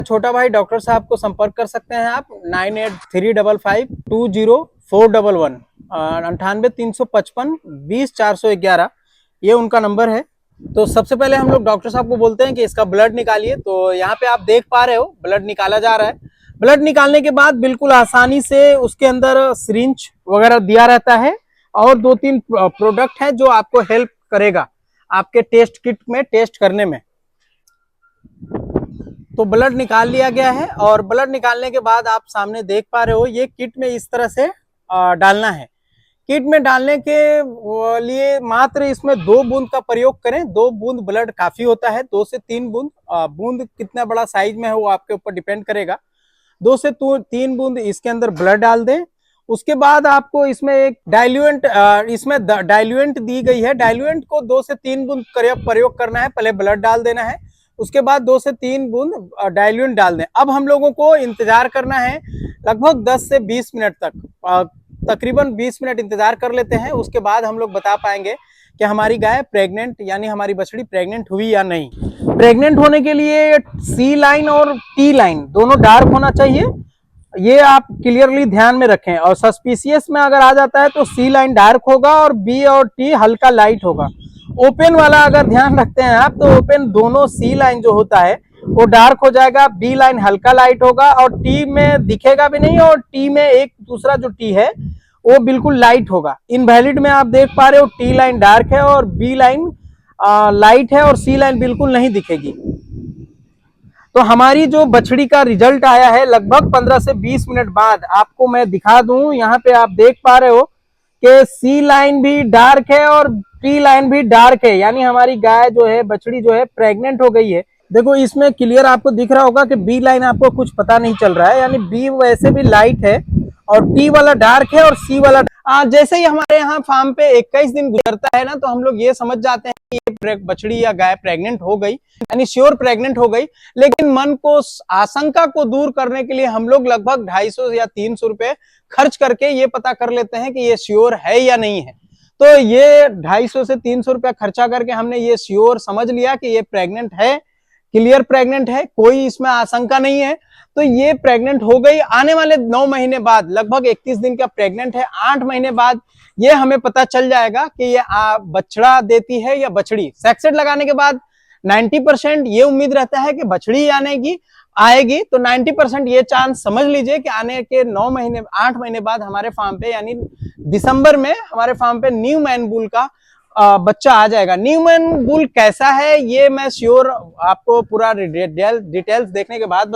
छोटा भाई डॉक्टर साहब को संपर्क कर सकते हैं आप 9835520411 98 355 20 411 ये उनका नंबर है। तो सबसे पहले हम लोग डॉक्टर साहब को बोलते हैं कि इसका ब्लड निकालिए। तो यहाँ पे आप देख पा रहे हो ब्लड निकाला जा रहा है। ब्लड निकालने के बाद बिल्कुल आसानी से उसके अंदर सिरिंज वगैरह दिया रहता है और 2-3 प्रोडक्ट है जो आपको हेल्प करेगा आपके टेस्ट किट में टेस्ट करने में। तो ब्लड निकाल लिया गया है और ब्लड निकालने के बाद आप सामने देख पा रहे हो ये किट में इस तरह से डालना है। किट में डालने के लिए मात्र इसमें 2 बूंद का प्रयोग करें। 2 बूंद ब्लड काफी होता है। 2 से 3 बूंद, बूंद कितना बड़ा साइज में है वो आपके ऊपर डिपेंड करेगा। 2 से 3 बूंद इसके अंदर ब्लड डाल दें। उसके बाद आपको इसमें एक डाइल्यूएंट दी गई है। डाइल्यूएंट को 2 से 3 बूंद प्रयोग करना है। पहले ब्लड डाल देना है, उसके बाद 2 से 3 बूंद डाइल्यूएंट डाल दें। अब हम लोगों को इंतजार करना है लगभग 10 से 20 मिनट तक। तकरीबन 20 मिनट इंतजार कर लेते हैं। उसके बाद हम लोग बता पाएंगे कि हमारी गाय प्रेग्नेंट यानी हमारी बछड़ी प्रेग्नेंट हुई या नहीं। प्रेग्नेंट होने के लिए सी लाइन और टी लाइन दोनों डार्क होना चाहिए, ये आप क्लियरली ध्यान में रखें। और सस्पिशियस में अगर आ जाता है तो सी लाइन डार्क होगा और बी और टी हल्का लाइट होगा। ओपन वाला अगर ध्यान रखते हैं आप तो ओपन दोनों सी लाइन जो होता है वो डार्क हो जाएगा, बी लाइन हल्का लाइट होगा और टी में दिखेगा भी नहीं और टी में एक दूसरा जो टी है वो बिल्कुल लाइट होगा। इनवैलिड में आप देख पा रहे हो टी लाइन डार्क है और बी लाइन लाइट है और सी लाइन बिल्कुल नहीं दिखेगी। तो हमारी जो बछड़ी का रिजल्ट आया है लगभग 15 से 20 मिनट बाद आपको मैं दिखा दूं। यहाँ पे आप देख पा रहे हो कि सी लाइन भी डार्क है और टी लाइन भी डार्क है, यानी हमारी गाय जो है बछड़ी जो है प्रेग्नेंट हो गई है। देखो इसमें क्लियर आपको दिख रहा होगा कि बी लाइन आपको कुछ पता नहीं चल रहा है, यानी बी वैसे भी लाइट है और टी वाला डार्क है और सी वाला जैसे ही हमारे यहाँ फार्म पे 21 दिन गुजरता है ना तो हम लोग ये समझ जाते हैं कि ये बछड़ी या गाय प्रेग्नेंट हो गई, यानी श्योर प्रेग्नेंट हो गई। लेकिन मन को आशंका को दूर करने के लिए हम लोग लगभग 250 या 300 रुपए खर्च करके ये पता कर लेते हैं कि ये श्योर है या नहीं है। तो ये 250 से 300 रुपया खर्चा करके हमने ये श्योर समझ लिया कि ये प्रेग्नेंट है, क्लियर प्रेग्नेंट है, कोई इसमें आशंका नहीं है। तो ये प्रेग्नेंट हो गई। आने वाले 9 महीने बाद लगभग 21 दिन का प्रेग्नेंट है। 8 महीने बाद ये हमें पता चल जाएगा कि ये बछड़ा देती है या बछड़ी। सेक्सेट लगाने के बाद 90% ये उम्मीद रहता है कि बछड़ी आएगी। तो 90% ये चांस समझ लीजिए कि आने के 8 महीने बाद हमारे फार्म पे यानी दिसंबर में हमारे फार्म पे न्यू मैन बुल का बच्चा आ जाएगा। न्यू मैन बुल कैसा है ये मैं श्योर आपको पूरा डिटेल्स देखने के बाद